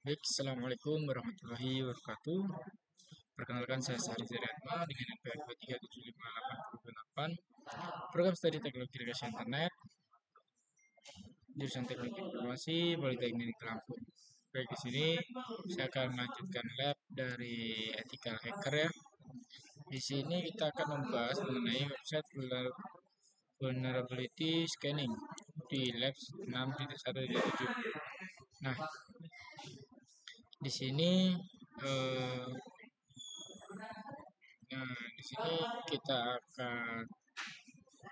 Baik, Assalamualaikum warahmatullahi wabarakatuh. Perkenalkan saya Sari Zeriatma dengan NPM 2375808, Program Studi Teknologi Rekayasa Internet, jurusan Teknologi Informasi, Politeknik Lampung. Baik, di sini saya akan melanjutkan lab dari Ethical Hacker ya. Di sini kita akan membahas mengenai website vulnerability scanning di lab 6.1.7. Nah, di sini eh, di sini kita akan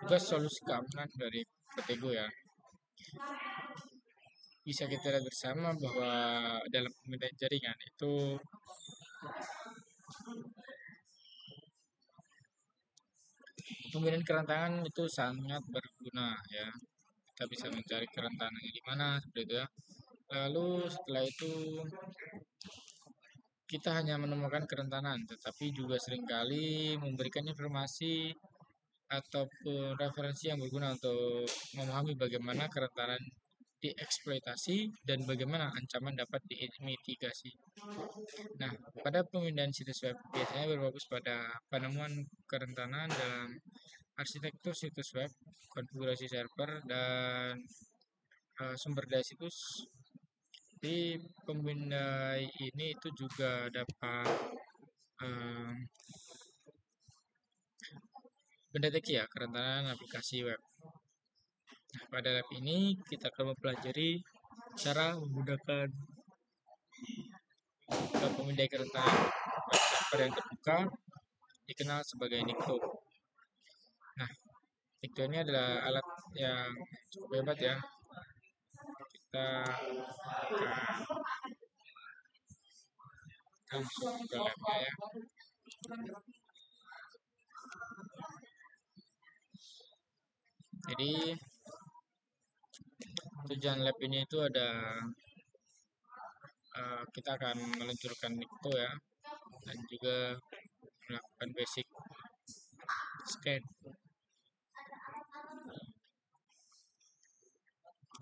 tugas solusi keamanan dari Protego ya. Bisa kita lihat bersama bahwa dalam pemindaian jaringan itu pemindaian kerentanan itu sangat berguna ya. Kita bisa mencari kerentanannya di mana seperti itu ya. Lalu setelah itu kita hanya menemukan kerentanan, tetapi juga seringkali memberikan informasi ataupun referensi yang berguna untuk memahami bagaimana kerentanan dieksploitasi dan bagaimana ancaman dapat dimitigasi. Nah, pada pemindahan situs web biasanya berfokus pada penemuan kerentanan dalam arsitektur situs web, konfigurasi server, dan sumber daya situs. Di pemindai ini itu juga dapat eh, mendeteksi ya kerentanan aplikasi web. Nah, pada lab ini kita akan mempelajari cara menggunakan pemindai kerentanan web server yang terbuka dikenal sebagai Nikto. Nah, Nikto ini adalah alat yang cukup hebat ya. Kita akan langsung ke labnya ya. Jadi tujuan lab ini itu ada kita akan meluncurkan Nikto ya dan juga melakukan basic scan.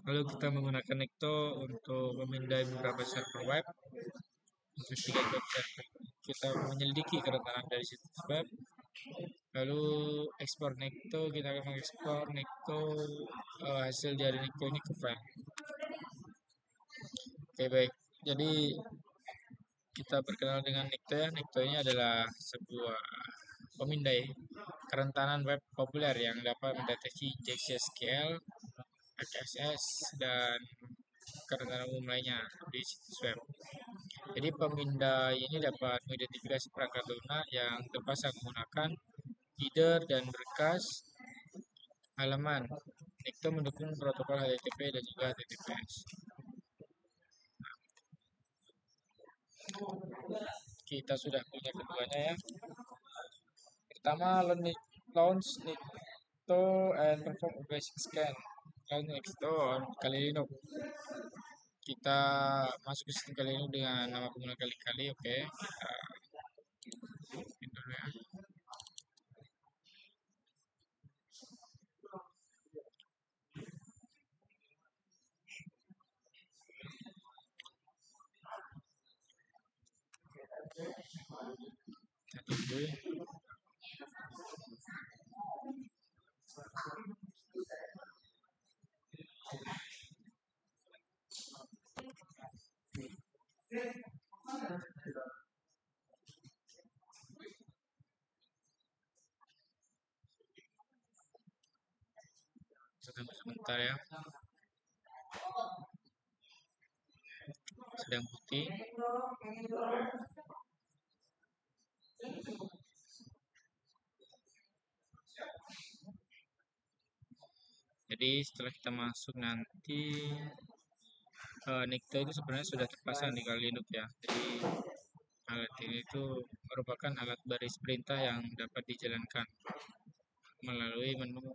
Lalu kita menggunakan Nikto untuk memindai beberapa server web, investigate web server. Kita menyelidiki kerentanan dari situs web. Lalu ekspor Nikto, kita akan mengekspor Nikto hasil dari Nikto ini ke file. Oke baik, jadi kita berkenal dengan Nikto ya. Nikto ini adalah sebuah pemindai kerentanan web populer yang dapat mendeteksi injeksi SQL, XSS, dan kerentanan umum lainnya di situs web. Jadi pemindai ini dapat mengidentifikasi perangkat lunak yang terpasang menggunakan header dan berkas halaman. Nikto mendukung protokol HTTP dan juga HTTPS. Kita sudah punya keduanya ya. Pertama, launch Nikto and perform a basic scan. Launch Nikto on Kali Linux. Kita masuk ke sistem Kali Linux dengan nama pengguna kali-kali. Oke, kita dulu ya. Kita tunggu. Kita tunggu sebentar ya. Sedang putih. Jadi setelah kita masuk nanti Nikto itu sebenarnya sudah terpasang di Kali Linux ya. Jadi alat ini itu merupakan alat baris perintah yang dapat dijalankan melalui menu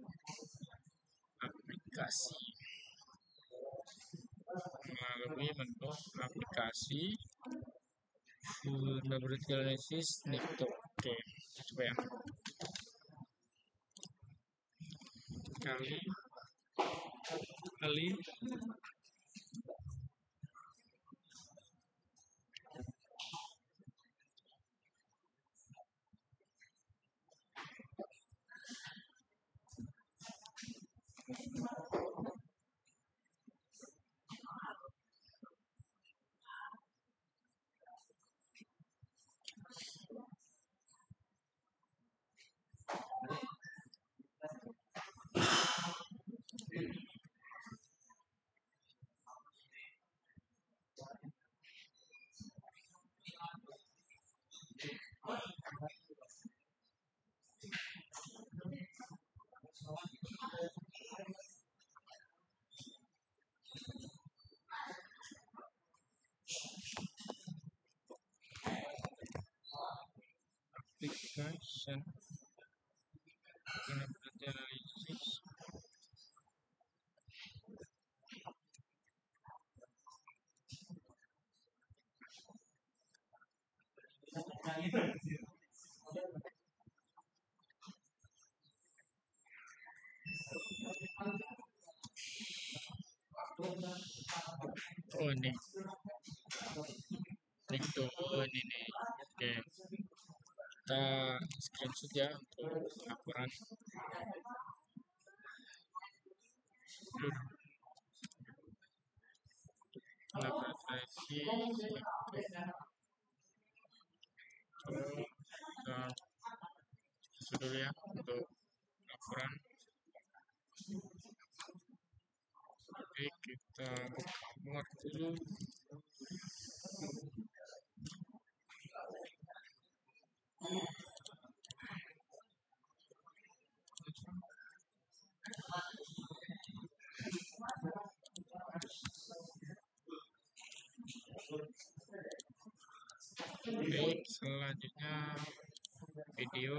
aplikasi. Melalui menu aplikasi Vulnerability Analysis Nikto. Oke, coba ya. Kali kali Extraction, vulnerability analysis. Oh ini, itu, oh ini nih. Oke, kita screenshot ya untuk laporan. Laporan versi kita masuk dulu ya untuk laporan. Oke, kita buka dulu. Baik, selanjutnya video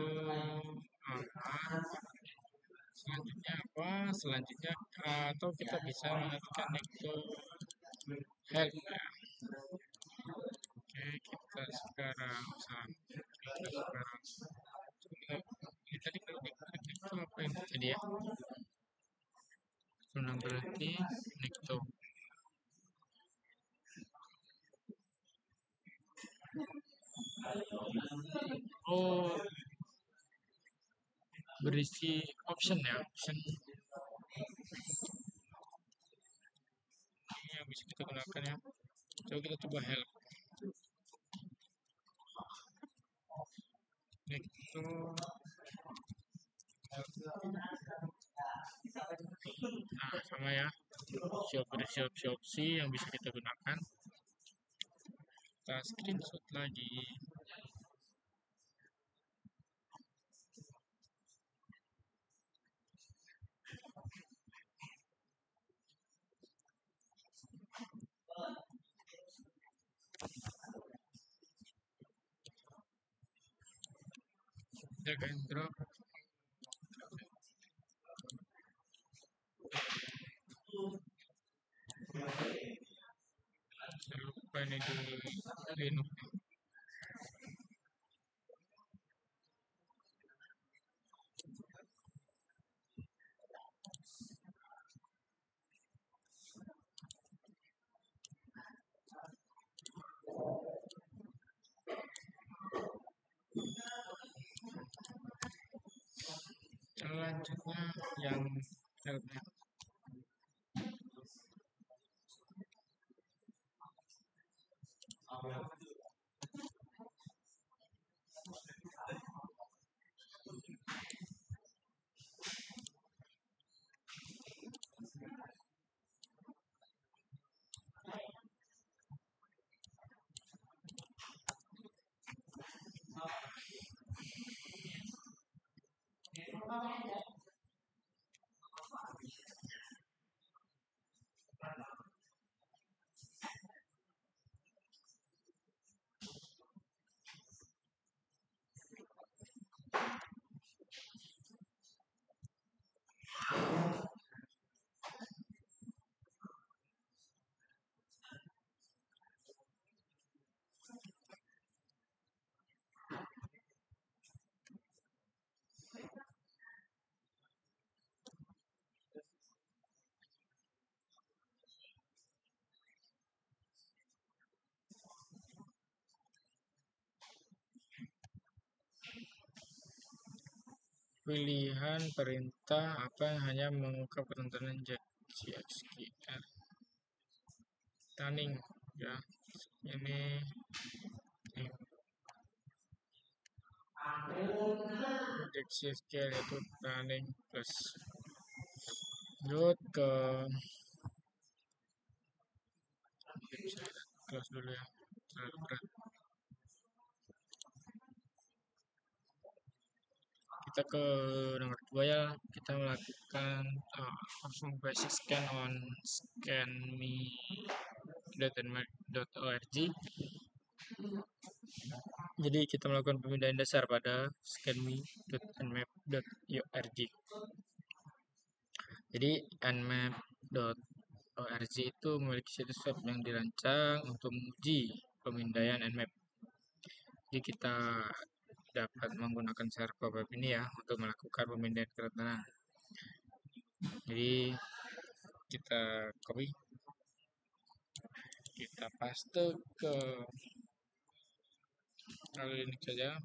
selanjutnya apa? Selanjutnya atau kita bisa mengetikkan itu help ya. Oke, kita sekarang ini tadi kalau diklik itu apa yang terjadi ya? Berarti Nikto. Oh, berisi option ya, option ini yang bisa kita gunakan ya. Coba kita coba help. Nikto. Nah, sama ya. Berisi opsi yang bisa kita gunakan. Kita screenshot lagi. Drag and drop. Saya lupa ini di Linux. Selanjutnya yang helpnya. Pilihan perintah apa yang hanya mengungkap kerentanan JXQR. Tunning ya, ini JXQR itu tunning plus root ke close dulu ya, terlalu berat. Kita ke nomor 2 ya, kita melakukan langsung basic scan on scanme.org. Jadi kita melakukan pemindahan dasar pada scanme.nmap.org. Jadi nmap.org itu memiliki situs web yang dirancang untuk menguji pemindaian nmap. Jadi kita dapat menggunakan server web ini ya untuk melakukan pemindaian keretanan. Jadi kita copy, kita paste ke ini saja.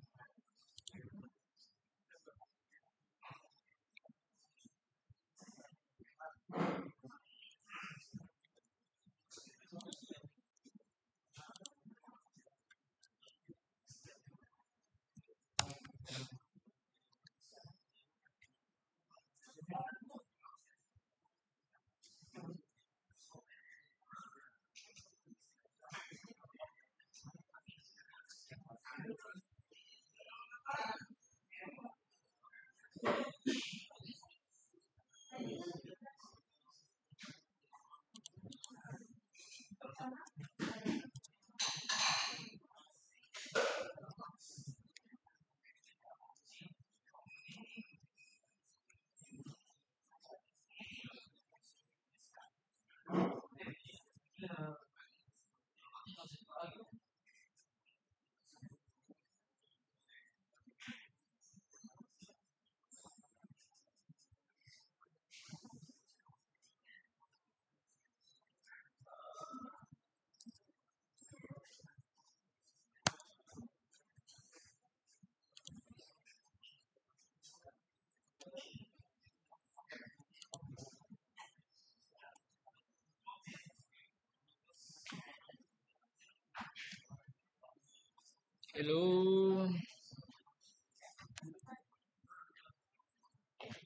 Halo,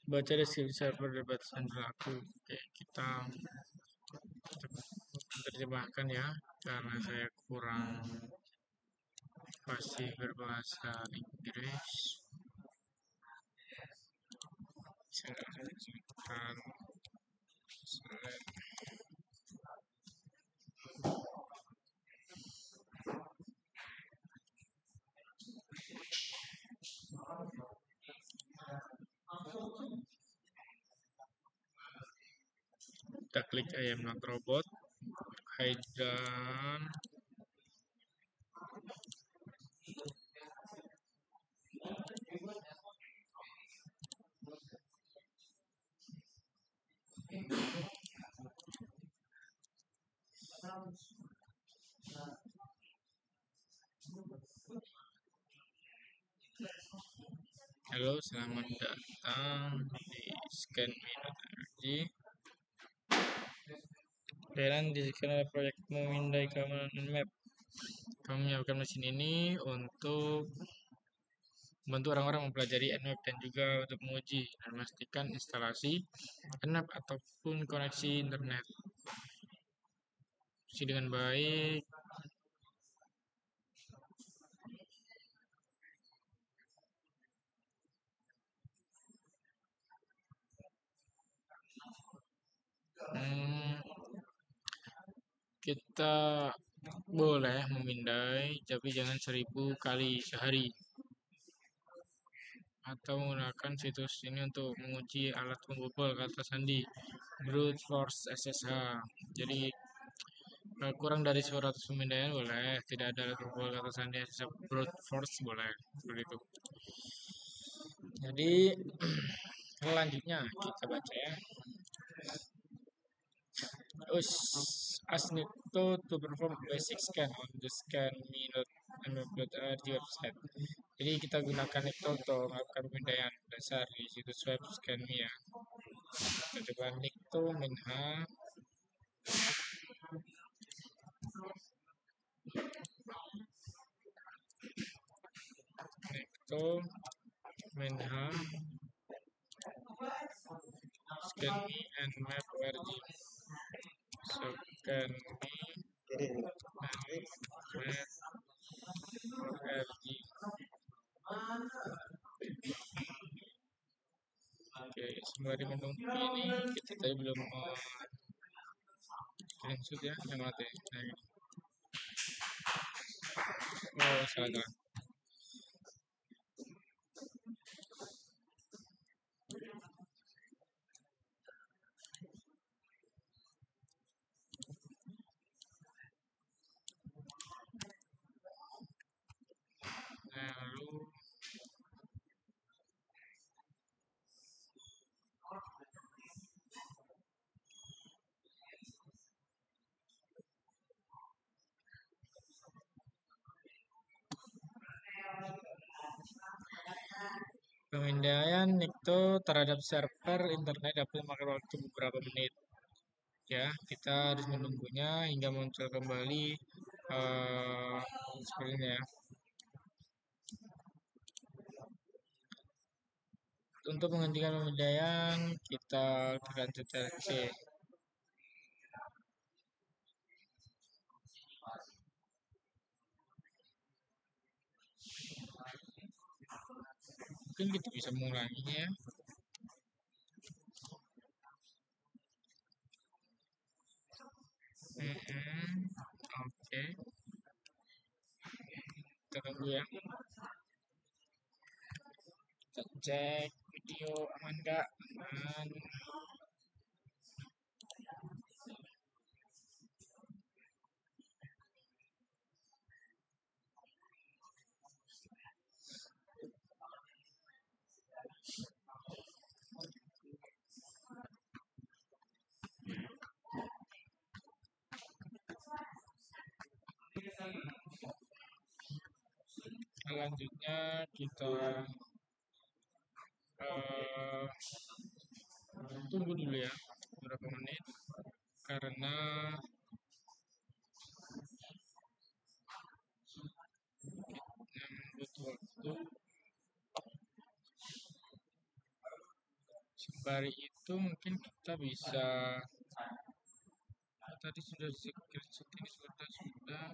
baca deskripsi server debat berlaku. Oke, kita terjemahkan ya, karena saya kurang fasih berbahasa Inggris. Saya akan select. Kita klik I am not robot, hide done. Halo, selamat datang di scanme.org. Dan di sini ada proyek memindai keamanan nmap. Kami menyiapkan mesin ini untuk membantu orang-orang mempelajari nmap dan juga untuk menguji dan memastikan instalasi nmap ataupun koneksi internet dengan baik. Kita boleh memindai, tapi jangan 1000 kali sehari. Atau menggunakan situs ini untuk menguji alat penggubal kata sandi brute force SSH. Jadi kurang dari 100 pemindaian boleh, tidak ada alat penggubal kata sandi SSH brute force boleh, seperti itu. Jadi selanjutnya kita baca ya. Ask Nikto to perform basic scan on the scanme.nmap.org website. Jadi kita gunakan Nikto untuk melakukan pemindaian dasar di situs web Scanme ya. Kita coba Nikto minha Nikto minha Scanme and map.org. Scanme and map.org. Oke, sembari menunggu ini kita tadi belum screenshot ya, yang mati. Oh, salah. Pemindaian itu terhadap server internet dapat memakan waktu beberapa menit. Ya, kita harus menunggunya hingga muncul kembali eh seperti ini ya. Untuk menghentikan pemindaian, kita tekan Ctrl C. Mungkin kita bisa mengulanginya ya. Oke, kita tunggu ya. Kita cek video aman nggak? Aman. Selanjutnya kita eh, tunggu dulu ya beberapa menit karena yang butuh waktu. Sembari itu mungkin kita bisa tadi sudah screenshot ini sudah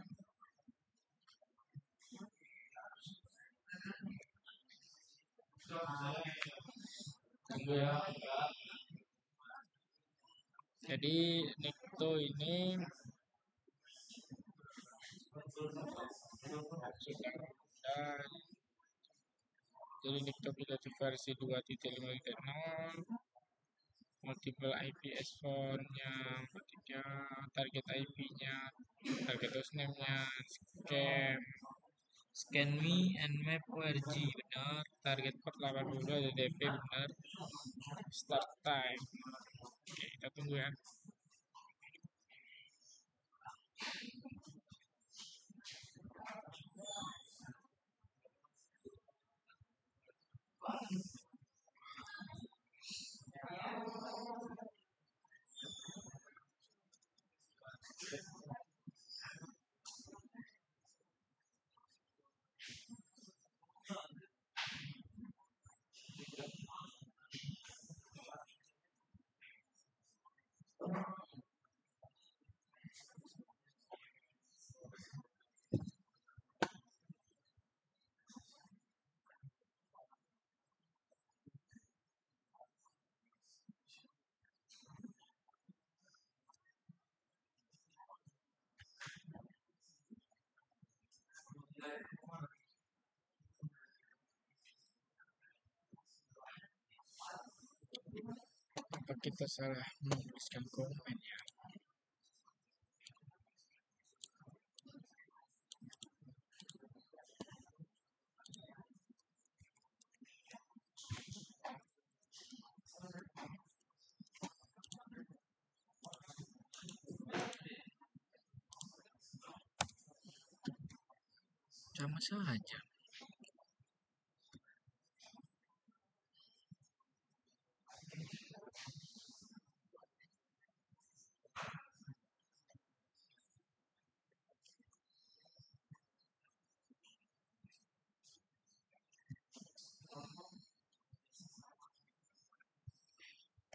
tunggu ya. Jadi Nikto ini sudah dan jadi Nikto Pidato versi 2.5.0, multiple IP S-phone-nya 43, target IP-nya, target hostname-nya, scan me and map ORG benar, target port 82 DDP benar, start time. Oke, kita tunggu ya. Apa kita salah menuliskan komen ya? Sama saja.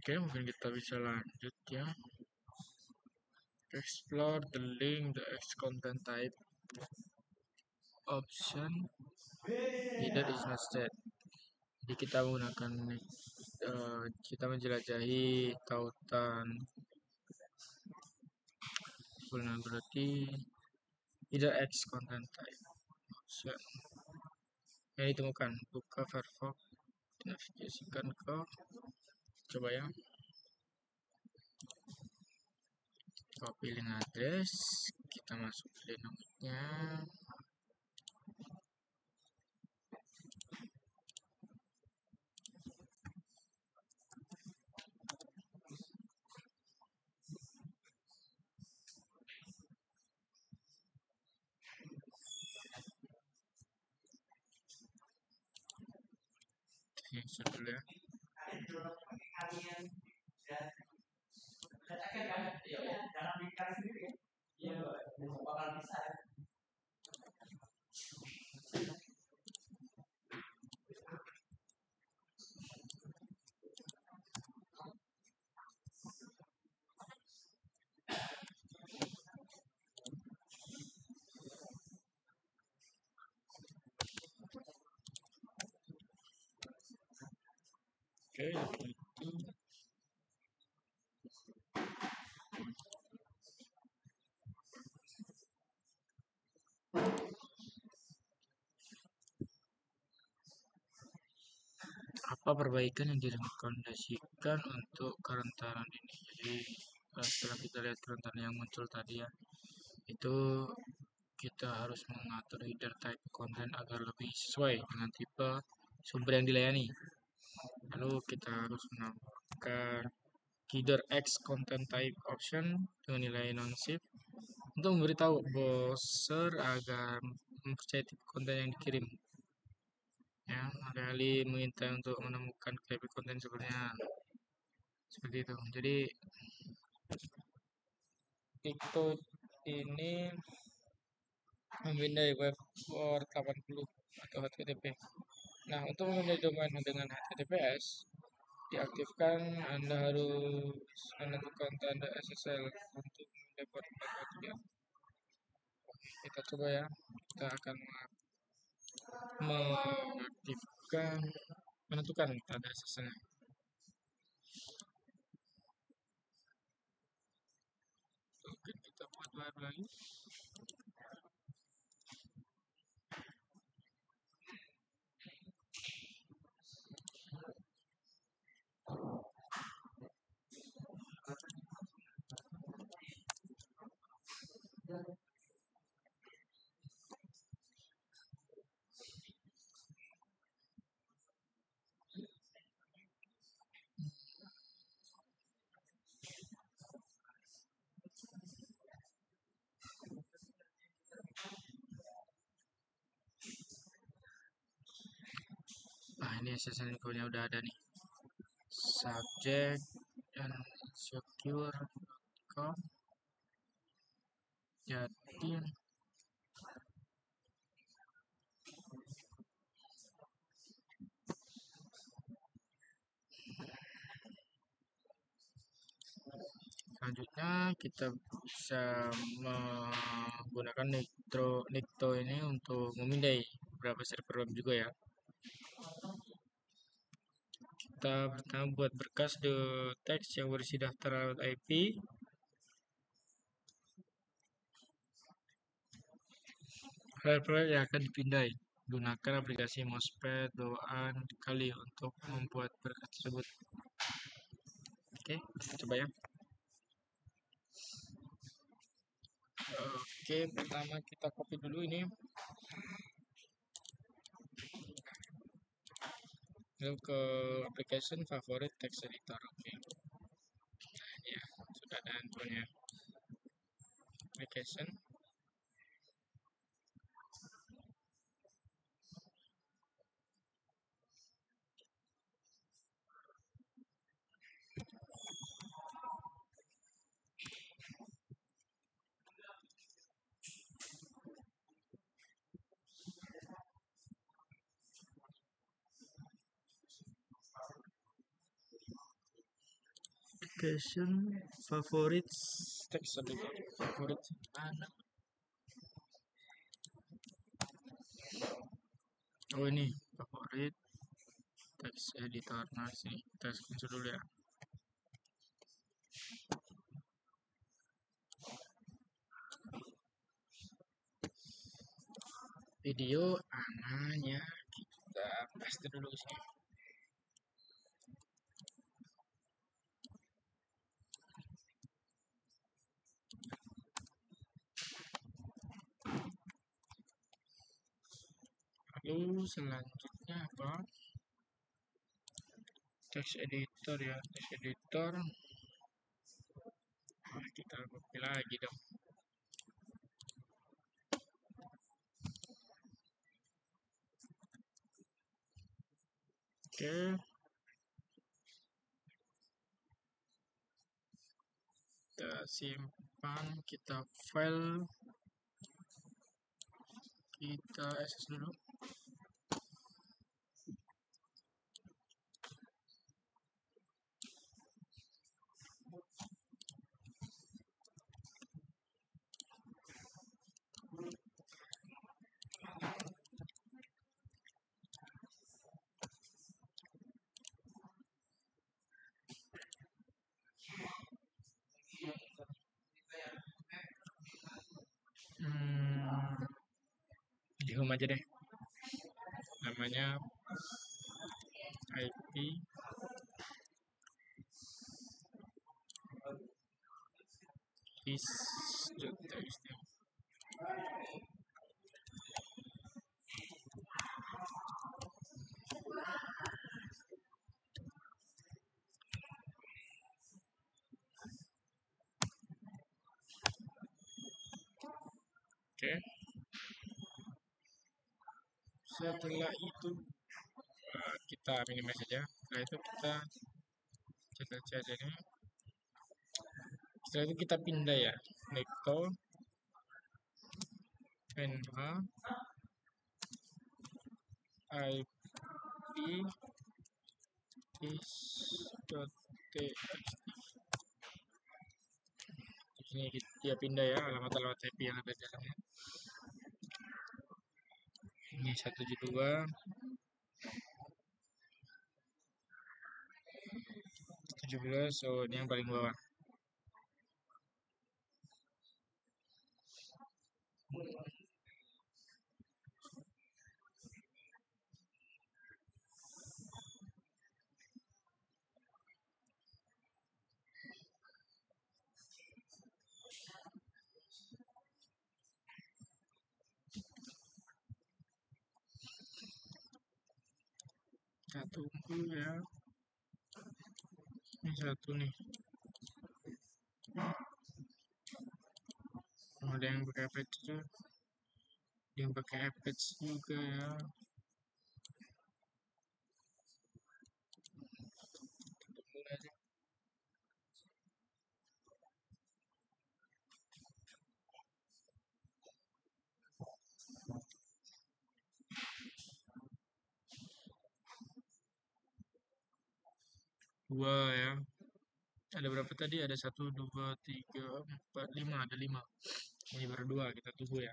Oke, mungkin kita bisa lanjut ya. Explore the link, the X content type option either is not set. Jadi kita menggunakan kita menjelajahi tautan berarti either X content type option yang ditemukan. Buka Firefox, navigasikan ke coba ya, copy link address, kita masuk ke dinamiknya. Screenshot dulu ya. Oke, itu apa perbaikan yang direkomendasikan untuk kerentanan ini. Jadi setelah kita lihat kerentanan yang muncul tadi ya, itu kita harus mengatur header type konten agar lebih sesuai dengan tipe sumber yang dilayani. Lalu kita harus menambahkan header X content type option dengan nilai non-zip untuk memberitahu browser agar mempercayai tipe konten yang dikirim. Ya, alih-alih mengintai untuk menemukan type konten seperti itu. Jadi TikTok ini memindai web port 80 atau HTTP. Nah, untuk memindai domain dengan HTTPS, diaktifkan Anda harus menentukan tanda SSL untuk memindai port 80 ya. Kita coba ya. Kita akan mengaktifkan menentukan tanda SSL. Oke, kita buat baru lagi. Nah, ini SSL info-nya udah ada nih. Subject dan secure.com. Jadi selanjutnya kita bisa menggunakan Nikto ini untuk memindai beberapa server web juga ya. Kita pertama buat berkas the text yang berisi daftar alamat IP. File-file yang akan dipindai. Gunakan aplikasi Mousepad bawaan kali untuk membuat berkas tersebut. Oke, kita coba ya. Oke, pertama kita copy dulu ini. Lalu ke application favorit text editor. Oke. Ya, sudah ada infonya. Application. Application favorites text editor. Favorit mana? Oh ini favorit text editor. Nah sini kita screenshot dulu ya. Video namanya kita paste dulu ke sini. Lalu selanjutnya apa? Text editor ya, text editor. Nah, kita copy lagi dong. Oke, kita simpan, kita file, kita access dulu. Di home aja deh, namanya IP list.txt. Oke, setelah itu kita minimize saja. Setelah itu kita cek aja ini. Setelah itu kita pindah ya, Necto nh ip is.txt. Di sini dia pindah ya alamat-alamat IP yang ada di dalamnya. Ini 172 17, so ini yang paling bawah. Kita tunggu ya. Ini satu nih. Ada yang pakai patch juga. Yang pakai patch juga ya. Tunggu aja. Dua ya. Ada berapa tadi? Ada 1, 2, 3, 4, 5. Ada 5. Ini baru 2. Kita tunggu ya.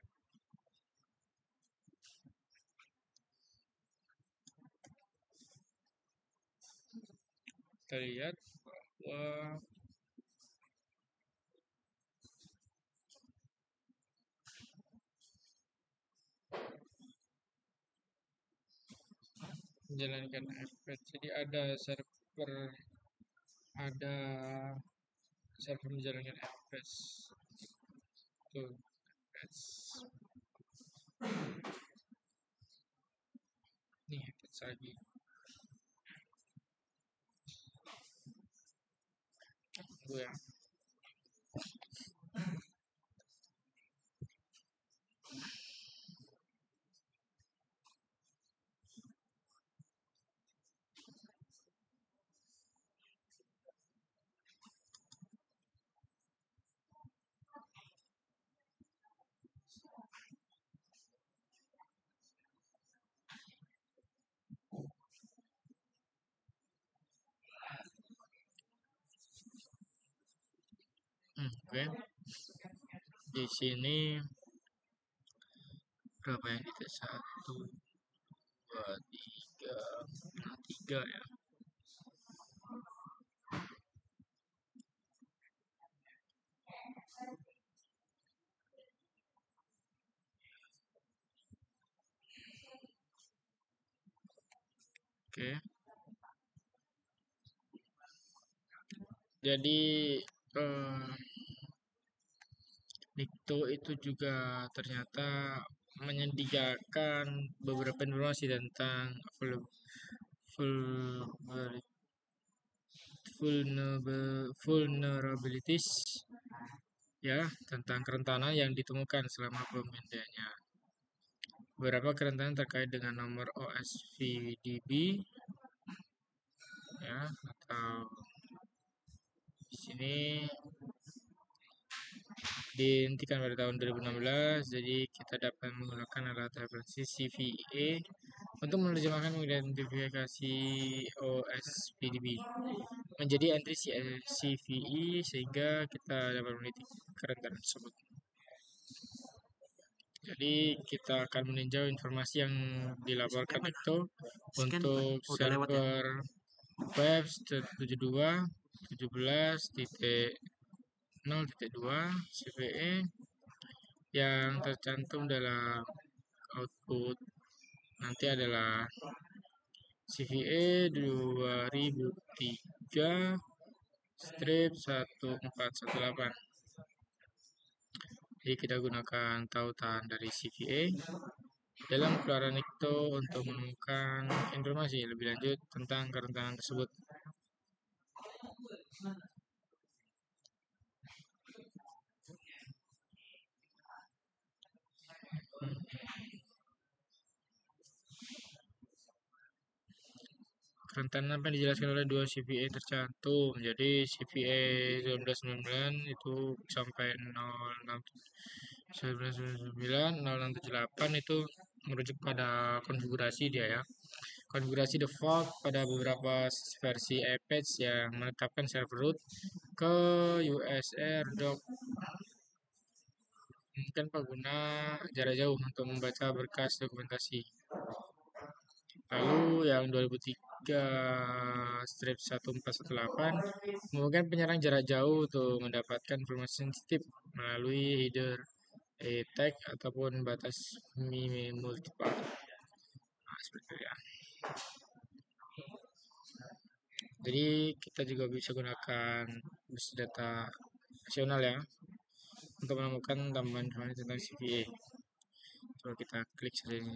Kita lihat bahwa menjalankan fpatch. Jadi ada server menjalankan fpatch. Tuh, fpatch. Nih, fpatch lagi. Tunggu ya. Oke. Di sini berapa yang dites? 1, 2, 3. Nah, 3 ya. Oke. Jadi Nikto itu juga ternyata menyediakan beberapa informasi tentang vulnerabilities ya, tentang kerentanan yang ditemukan selama pemindaiannya. Beberapa kerentanan terkait dengan nomor OSVDB ya, atau di sini dihentikan pada tahun 2016. Jadi kita dapat menggunakan alat referensi CVE untuk menerjemahkan mengidentifikasi OSPDB menjadi entry CVE sehingga kita dapat meneliti kerentanan tersebut. Jadi kita akan meninjau informasi yang dilaporkan itu untuk server web 72.17.0.2 CVE yang tercantum dalam output nanti adalah CVE 2003 strip 1418. Jadi kita gunakan tautan dari CVE dalam keluaran Nikto untuk menemukan informasi lebih lanjut tentang kerentanan tersebut. Kerentanan apa yang dijelaskan oleh dua CVE tercantum. Jadi CVE 1999 itu sampai 0678 itu merujuk pada konfigurasi dia ya. Konfigurasi default pada beberapa versi Apache yang menetapkan server root ke USR dock memungkinkan pengguna jarak jauh untuk membaca berkas dokumentasi. Lalu yang 2003 strip 1418 memungkinkan penyerang jarak jauh untuk mendapatkan informasi sensitif melalui header tag ataupun batas multiple. Nah, seperti itu ya. Jadi kita juga bisa gunakan bus data nasional ya untuk menemukan tambahan informasi tentang CVE. Coba kita klik saja ini.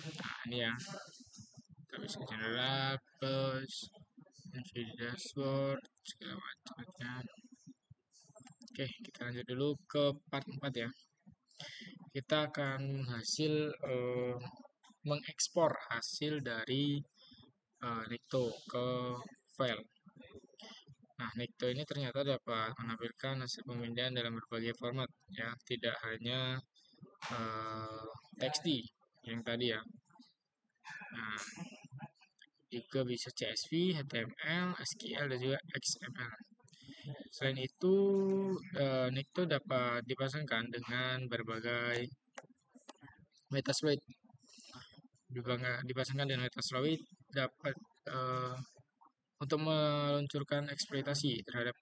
Nah, ini ya. Kita bisa general plus video dashboard segala macamnya. Oke, kita lanjut dulu ke part 4 ya. Kita akan mengekspor hasil dari Nikto ke file. Nah, Nikto ini ternyata dapat menampilkan hasil pemindahan dalam berbagai format ya, tidak hanya TXT yang tadi ya. Nah, juga bisa CSV, HTML, SQL, dan juga XML. Selain itu, Nikto dapat dipasangkan dengan berbagai Metasploit. Dipasangkan dengan Metasploit dapat untuk meluncurkan eksploitasi terhadap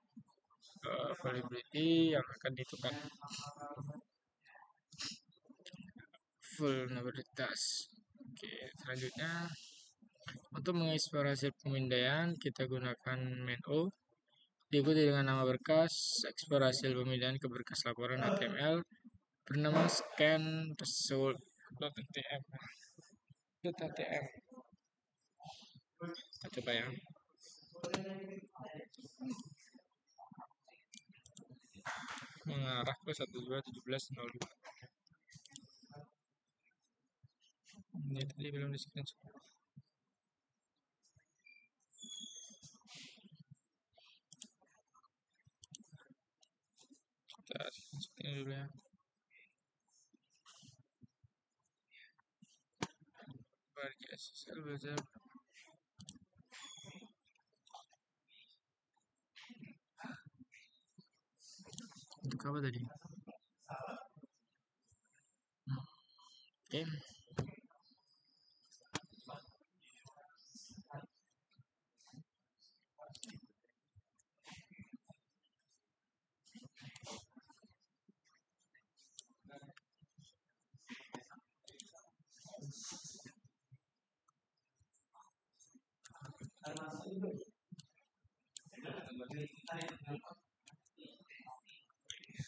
vulnerability yang akan ditentukan vulnerabilitas. Oke, selanjutnya untuk mengeksplorasi pemindaian kita gunakan main O diikuti dengan nama berkas eksplorasi pemindahan ke berkas laporan HTML bernama scan result.htm. Kita coba ya. Mengarah ke 12.17.02. Ini tadi belum di screenshot. Kita screenshot dulu ya. Bagi SSL belajar. Untuk apa tadi? Oke.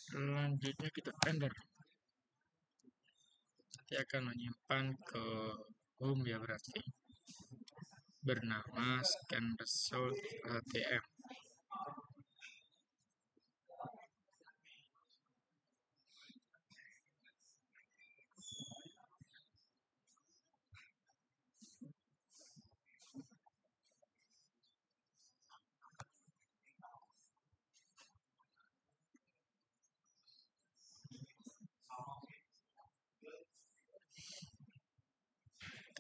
Selanjutnya kita render. Nanti akan menyimpan ke home ya berarti. Bernama scan result HTM.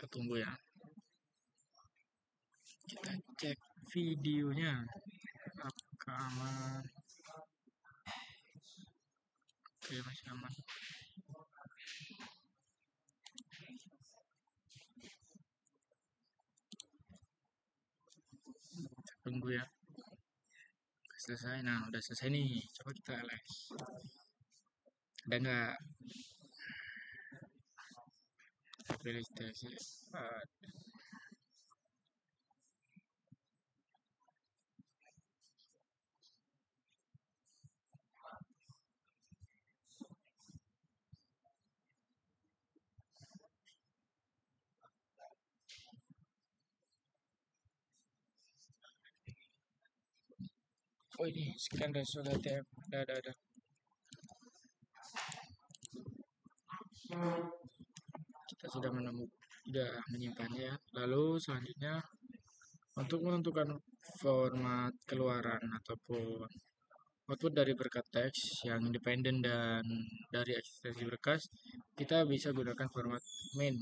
tunggu ya. Kita cek videonya. Apakah aman? Oke, masih aman. Tunggu ya. Selesai. Nah, udah selesai nih. Coba kita les. Ada nggak playlist test? Oh ini scan result ATM. Ada. Kita sudah menyimpannya. Lalu selanjutnya untuk menentukan format keluaran ataupun output dari berkat teks yang independen dan dari eksistensi berkas, kita bisa gunakan format main.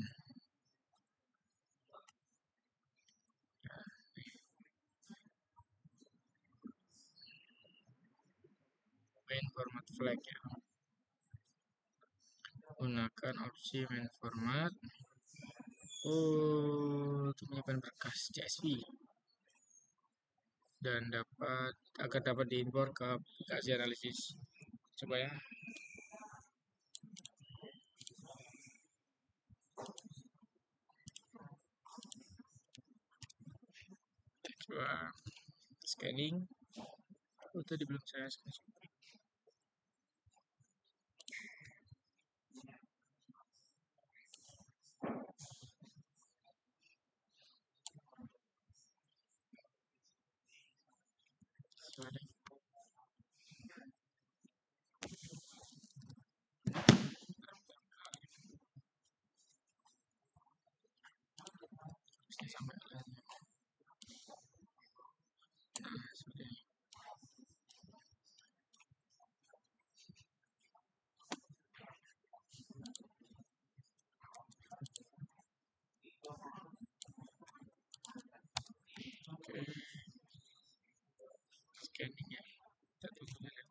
Main format flag ya. Gunakan opsi main format untuk menyimpan berkas CSV dan agar dapat diimpor ke aplikasi analisis. Coba ya. Coba scanning. Oh, tadi belum saya scan. Sorry. Sampai nah, sudah. Oke, scanning ya. Kita tunggu dulu.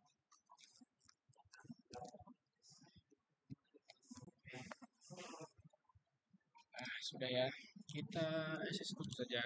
Nah, sudah ya. Kita SS dulu saja.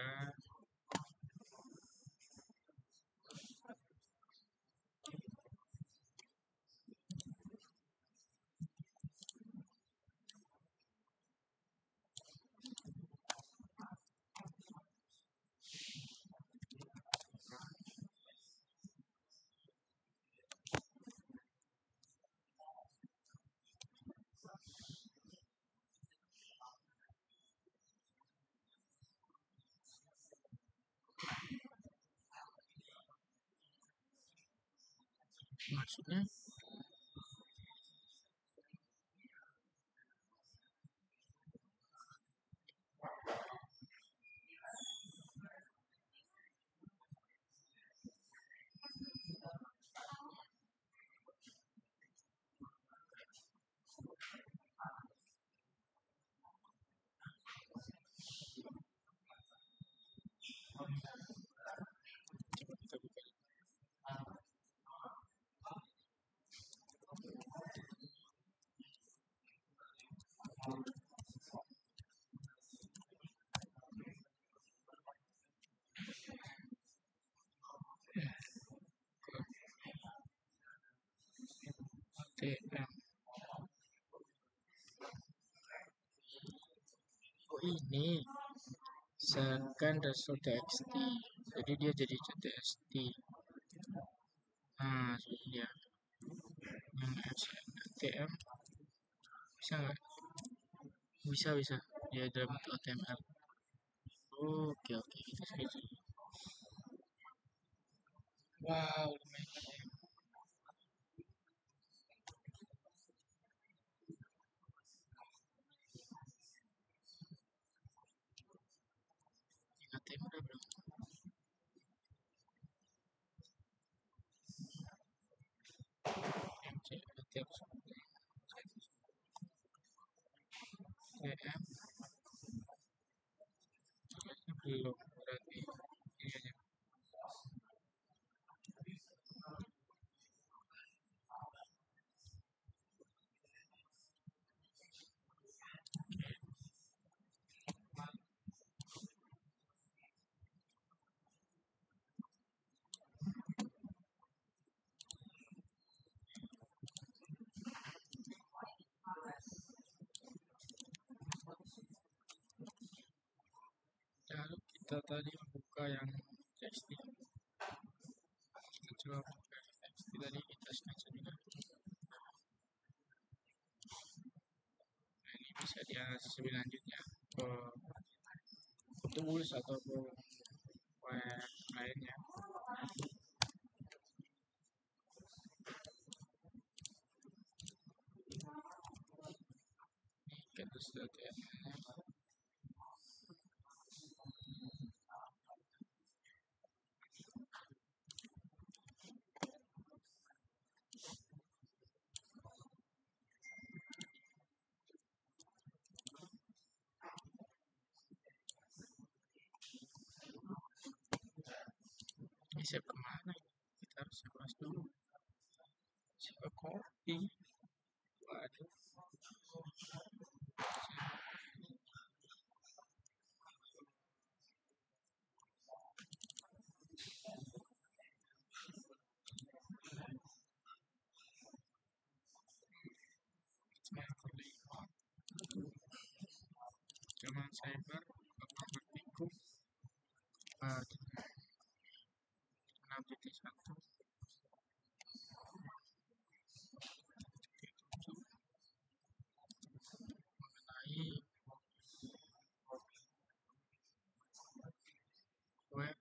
Maksudnya kita buka. TM. Oh ini seakan result txt. Jadi dia jadi txt. Nah, sudah dia. Yang TM bisa nggak? Bisa. Dia dalam bentuk HTML. Oke, kita setuju. Wow, lumayan ya. HTML udah berapa? TM. belum berarti ini aja. Lalu kita tadi buka yang txt, kita coba buka yang txt tadi kita screenshot juga. Nah, ini bisa diakses lebih lanjut ya ke tools atau ke web lainnya. Ini kita sudah ya. Ini save kemana? Kita harus save dulu. Save copy. Waduh. Cuman cyber praktikum 6.1 mengenai web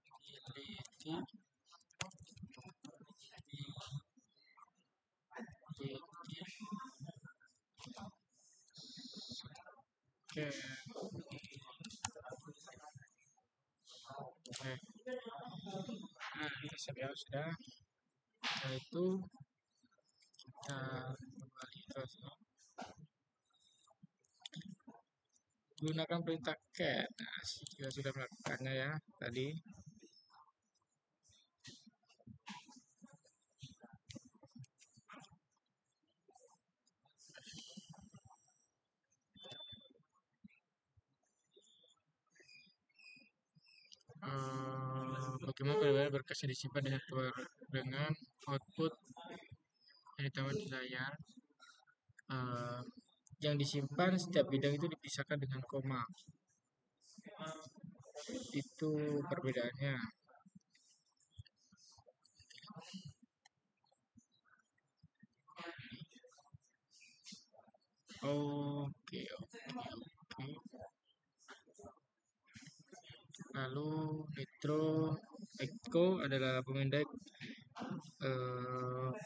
vulnerability Oke. Nah, ini sudah. Setelah itu kita kembali ke sini. Gunakan perintah cat. Nah, kita sudah melakukannya ya tadi. Bagaimana perbedaan berkas yang disimpan dengan output yang ditampilkan di layar. Yang disimpan setiap bidang itu dipisahkan dengan koma. Itu perbedaannya. Oke. Lalu Echo adalah pemindai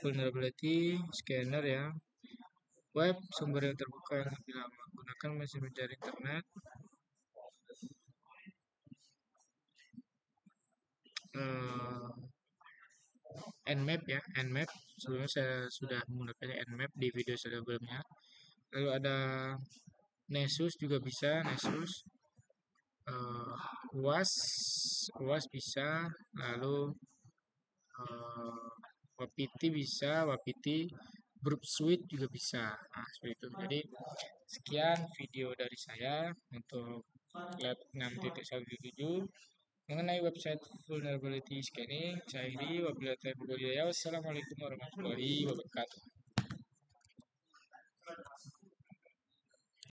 vulnerability scanner ya. Web sumber yang terbuka yang lebih lama. Gunakan mesin pencari internet. Nmap ya, Nmap. Sebelumnya saya sudah menggunakannya Nmap di video sebelumnya. Lalu ada Nessus juga bisa, Nessus. UAS bisa, lalu Wapiti bisa, Wapiti Group Suite juga bisa. Nah, seperti itu. Jadi sekian video dari saya untuk lab 6.1.7 mengenai website vulnerability scanning. Saya ini wabillahi taufiq wal hidayah. Wassalamualaikum warahmatullahi wabarakatuh.